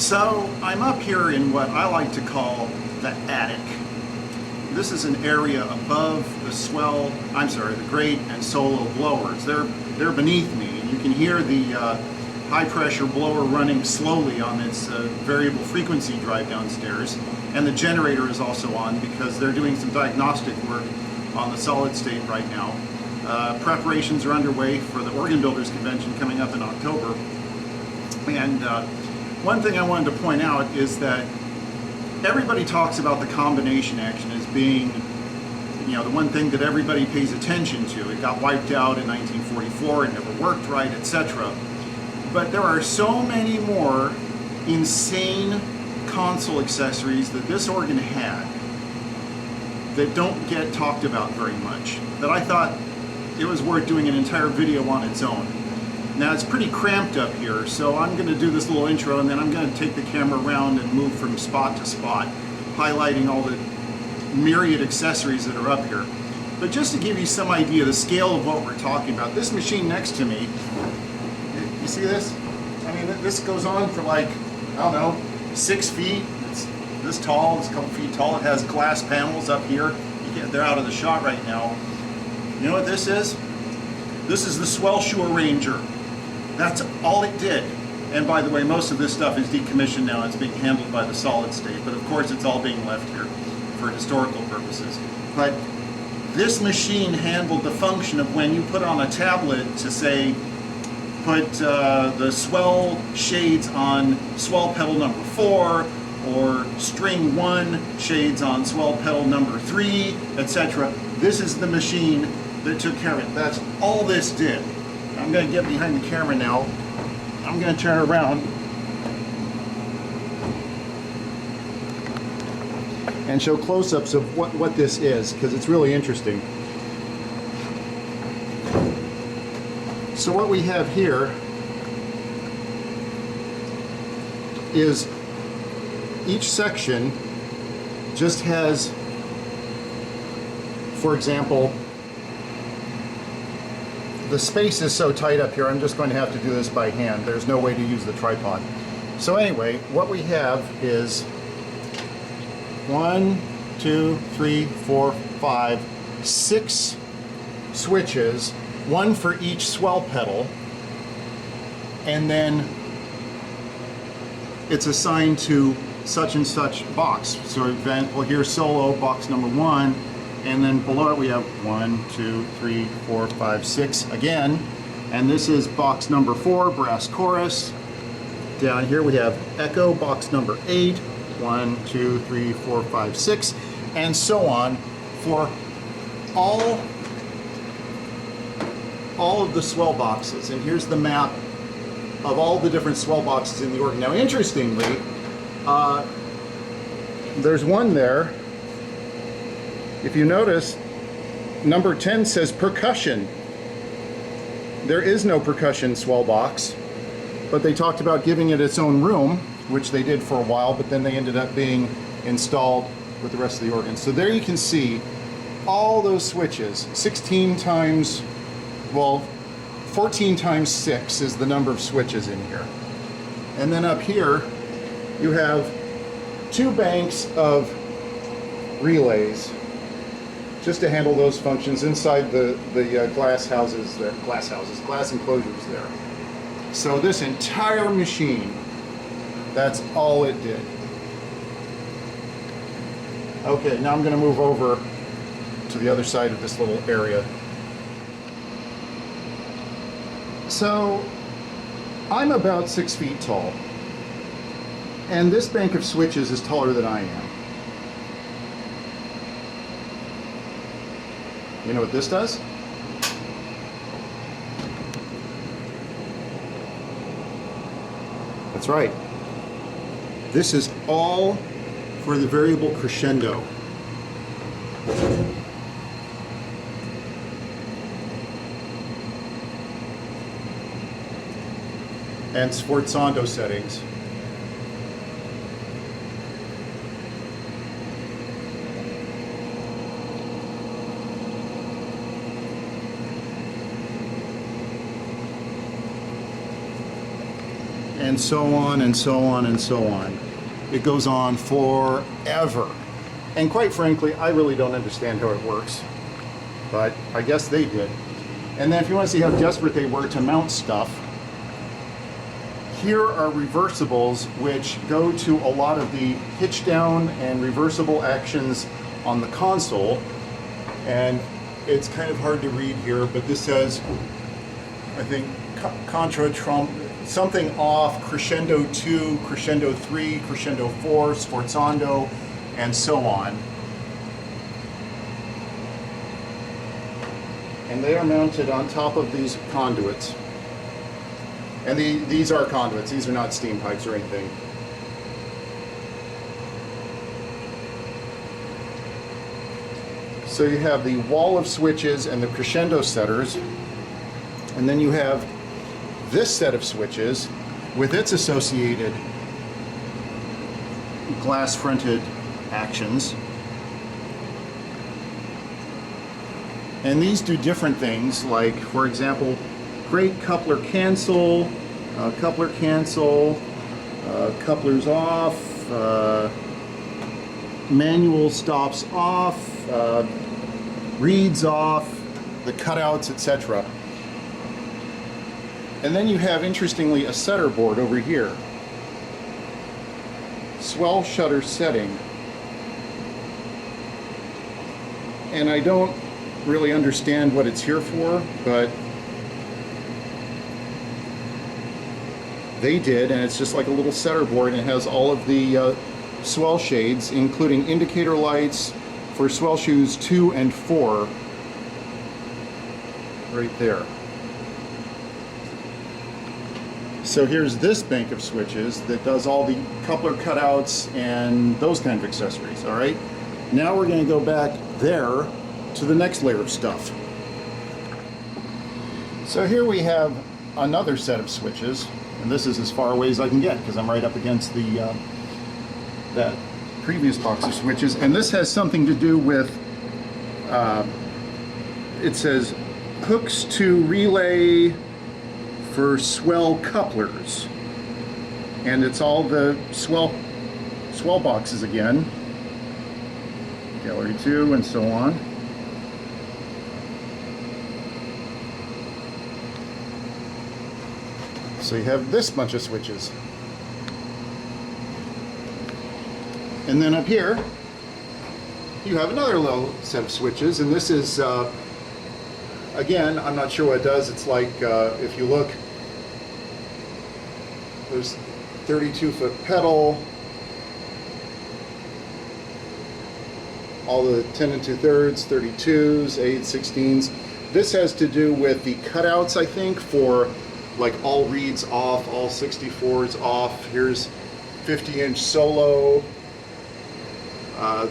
So I'm up here in what I like to call the attic. This is an area above the Swell, the Great and Solo blowers. They're beneath me, and you can hear the high pressure blower running slowly on its variable frequency drive downstairs. And the generator is also on because they're doing some diagnostic work on the solid state right now. Preparations are underway for the Organ Builders Convention coming up in October. And one thing I wanted to point out is that everybody talks about the combination action as being, the one thing that everybody pays attention to. It got wiped out in 1944, it never worked right, etc. But there are so many more insane console accessories that this organ had that don't get talked about very much, that I thought it was worth doing an entire video on its own. Now it's pretty cramped up here, so I'm going to do this little intro and then I'm going to take the camera around and move from spot to spot, highlighting all the myriad accessories that are up here. But just to give you some idea of the scale of what we're talking about, this machine next to me, you see this? I mean, this goes on for like, I don't know, 6 feet. It's this tall, it's a couple feet tall. It has glass panels up here. They're out of the shot right now. You know what this is? This is the Swell Shore Ranger. That's all it did. And by the way, most of this stuff is decommissioned now. It's being handled by the solid state, but of course it's all being left here for historical purposes. But this machine handled the function of when you put on a tablet to say, put the Swell shades on Swell pedal number 4, or string 1 shades on Swell pedal number 3, etc. This is the machine that took care of it. That's all this did. I'm going to get behind the camera now. I'm going to turn around and show close-ups of what this is, because it's really interesting. So what we have here is each section just has, for example, the space is so tight up here, I'm just going to have to do this by hand. There's no way to use the tripod. So anyway, what we have is 1, 2, 3, 4, 5, 6 switches, one for each Swell pedal, and then it's assigned to such and such box. So for example, here's Solo, box number 1, and then below it we have 1, 2, 3, 4, 5, 6 again. And this is box number 4, brass chorus. Down here we have Echo, box number 8, 1, 2, 3, 4, 5, 6, and so on for all of the Swell boxes. And here's the map of all the different Swell boxes in the organ. Now interestingly, there's one there. If you notice, number 10 says percussion. There is no percussion Swell box, but they talked about giving it its own room, which they did for a while, but then they ended up being installed with the rest of the organs. So there you can see all those switches, 16 times, well, 14 times 6 is the number of switches in here. And then up here, you have 2 banks of relays just to handle those functions inside the glass enclosures there. So this entire machine, that's all it did. Okay, now I'm going to move over to the other side of this little area. So I'm about 6 feet tall, and this bank of switches is taller than I am. You know what this does? That's right. This is all for the variable Crescendo. And Sforzando settings. and so on and so on and so on. It goes on forever. And quite frankly, I really don't understand how it works, but I guess they did. And then if you want to see how desperate they were to mount stuff, here are reversibles which go to a lot of the hitch down and reversible actions on the console. And it's kind of hard to read here, but this says, I think, Contra Trump, something off, Crescendo 2, Crescendo 3, Crescendo 4, Sforzando, and so on. And they are mounted on top of these conduits. And these are conduits, these are not steam pipes or anything. So you have the wall of switches and the crescendo setters, and then you have this set of switches with its associated glass fronted actions. And these do different things, like, for example, great coupler cancel, couplers off, manual stops off, reads off, the cutouts, etc. And then you have, interestingly, a setter board over here. Swell shutter setting. And I don't really understand what it's here for, but they did, and it's just like a little setter board, and it has all of the swell shades, including indicator lights for swell shoes 2 and 4 right there. So here's this bank of switches that does all the coupler cutouts and those kind of accessories, all right? Now we're going to go back there to the next layer of stuff. So here we have another set of switches, and this is as far away as I can get because I'm right up against the that previous box of switches, and this has something to do with it says hooks to relay for swell couplers, and it's all the swell boxes again, gallery 2 and so on. So you have this bunch of switches. And then up here, you have another little set of switches, and this is, again, I'm not sure what it does. It's like, if you look, there's 32-foot pedal, all the 10 2/3, 32s, 8, 16s. This has to do with the cutouts, I think, for like all reads off, all 64s off. Here's 50-inch solo.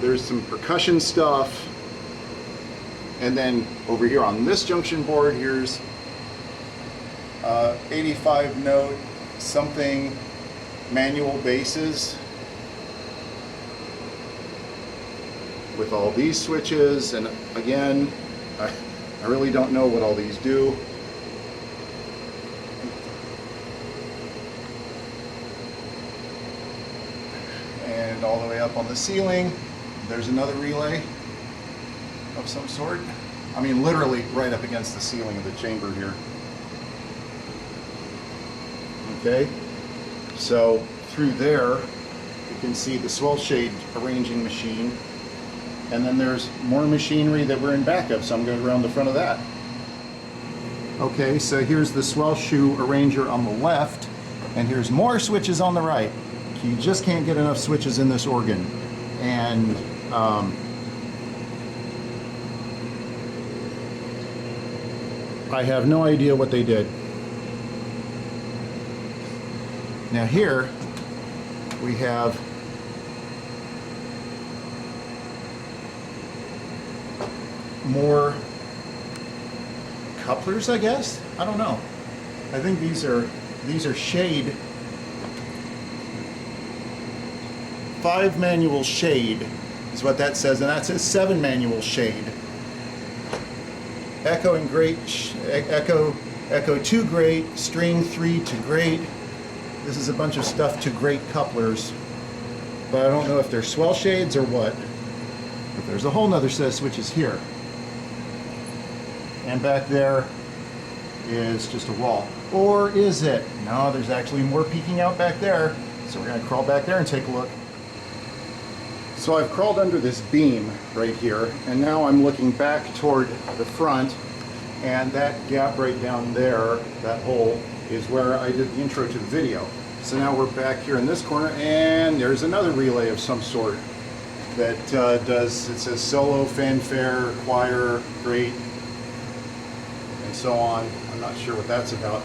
There's some percussion stuff. And then over here on this junction board, here's 85 note something manual basses with all these switches. And again, I really don't know what all these do. And all the way up on the ceiling, there's another relay of some sort. I mean, literally right up against the ceiling of the chamber here. Okay, so through there, you can see the swell shade arranging machine. And then there's more machinery that we're in back of, so I'm going around the front of that. Okay, so here's the swell shoe arranger on the left, and here's more switches on the right. You just can't get enough switches in this organ. And I have no idea what they did. Now here we have more couplers, I guess? I don't know. I think these are shade, 5 manual shade is what that says, and that says 7 manual shade. Echo and great, echo 2 great, string 3 to great, This is a bunch of stuff to grate couplers, but I don't know if they're swell shades or what. But there's a whole nother set of switches here. And back there is just a wall. Or is it? No, there's actually more peeking out back there. So we're going to crawl back there and take a look. So I've crawled under this beam right here, and now I'm looking back toward the front, and that gap right down there, that hole, is where I did the intro to the video. So now we're back here in this corner, and there's another relay of some sort that does, it says solo, fanfare, choir, great, and so on. I'm not sure what that's about.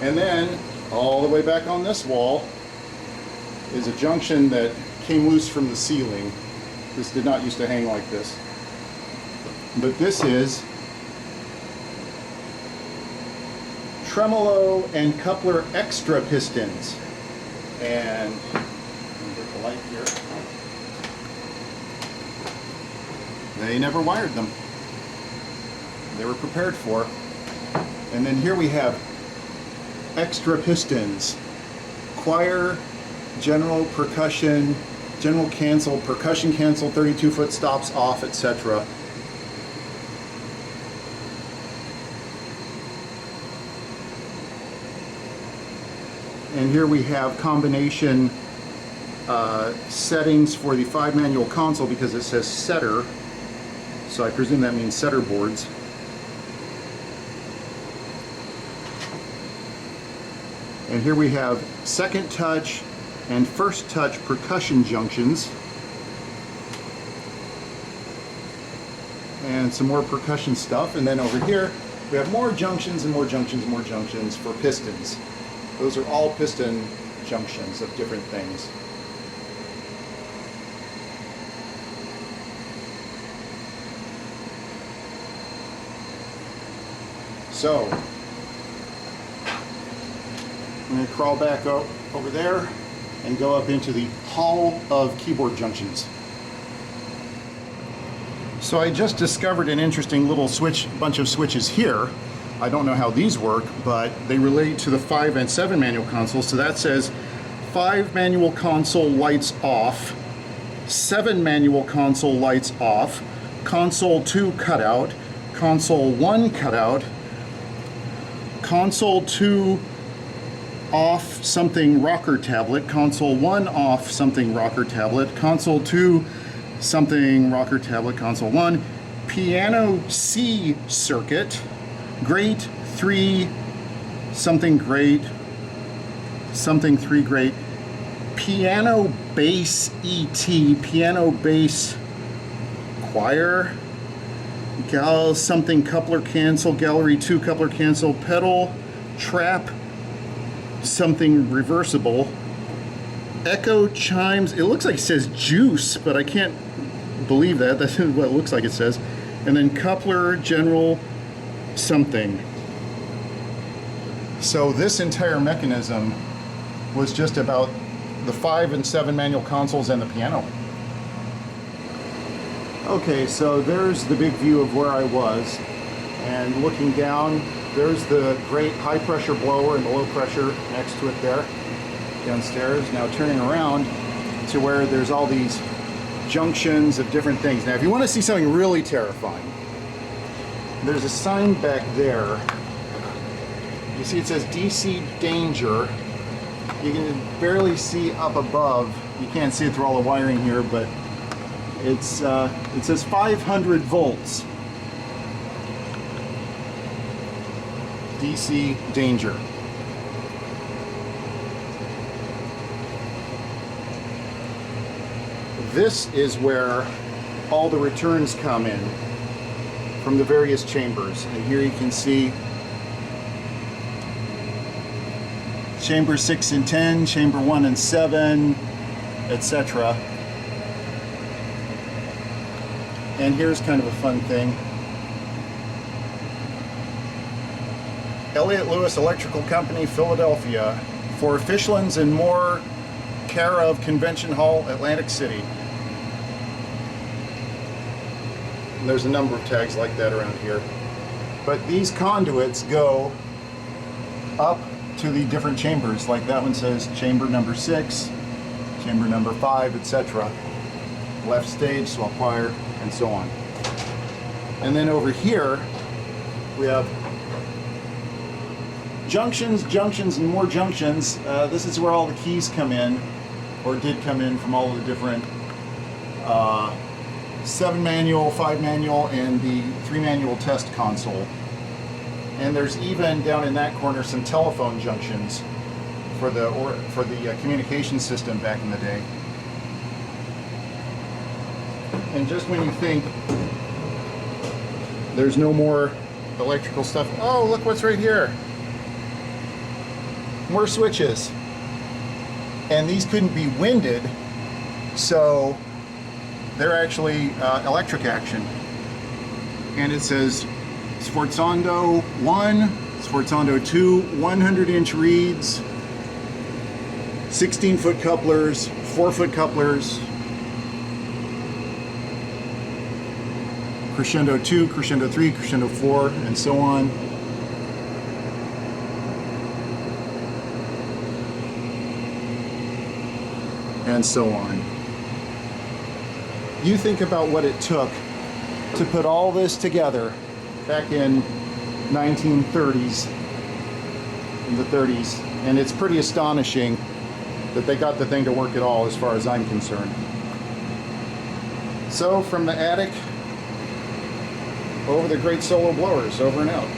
And then, all the way back on this wall is a junction that came loose from the ceiling. This did not used to hang like this. But this is tremolo and coupler extra pistons. And let me get the light here. They never wired them. They were prepared for. And then here we have extra pistons. Choir, general percussion, general cancel, percussion cancel, 32-foot stops off, etc. And here we have combination settings for the 5-manual console because it says setter, so I presume that means setter boards. And here we have second touch and first touch percussion junctions. And some more percussion stuff. And then over here, we have more junctions and more junctions and more junctions for pistons. Those are all piston junctions of different things. So, I'm going to crawl back up over there and go up into the Hall of Keyboard Junctions. So I just discovered an interesting little bunch of switches here. I don't know how these work, but they relate to the 5 and 7 manual consoles. So that says 5 manual console lights off, 7 manual console lights off, console 2 cutout, console 1 cutout, console 2 off something rocker tablet, console 1 off something rocker tablet, console 2 something rocker tablet, console 1, piano C circuit, great 3 something great, something 3 great, piano bass ET, piano bass choir, gal something coupler cancel, gallery 2 coupler cancel, pedal, trap, something reversible, echo chimes, it looks like it says juice, but I can't believe that, that's what it looks like it says, and then coupler, general, something. So this entire mechanism was just about the 5 and 7 manual consoles and the piano. Okay, so there's the big view of where I was, and looking down, there's the great high pressure blower and the low pressure next to it there, downstairs. Now turning around to where there's all these junctions of different things. Now if you want to see something really terrifying, there's a sign back there. You see it says DC danger. You can barely see up above. You can't see it through all the wiring here, but it says 500 volts. DC danger. This is where all the returns come in from the various chambers. And here you can see chamber 6 and 10, chamber 1 and 7, etc. And here's kind of a fun thing. Elliott Lewis Electrical Company, Philadelphia, for Fischland's and more, care of Convention Hall, Atlantic City. And there's a number of tags like that around here. But these conduits go up to the different chambers. Like that one says chamber number 6, chamber number 5, etc. Left stage, swell choir, and so on. And then over here we have junctions, junctions, and more junctions. This is where all the keys come in, or did come in, from all of the different 7 manual, 5 manual, and the 3 manual test console. And there's even down in that corner some telephone junctions for the communication system back in the day. And just when you think there's no more electrical stuff, oh, look what's right here. More switches. And these couldn't be winded, so they're actually electric action. And it says Sforzando 1, Sforzando 2, 100-inch reeds, 16-foot couplers, 4-foot couplers, Crescendo 2, Crescendo 3, Crescendo 4, and so on. And so on. You think about what it took to put all this together back in 1930s, in the 30s, and it's pretty astonishing that they got the thing to work at all, as far as I'm concerned. So from the attic over the great solo blowers, over and out.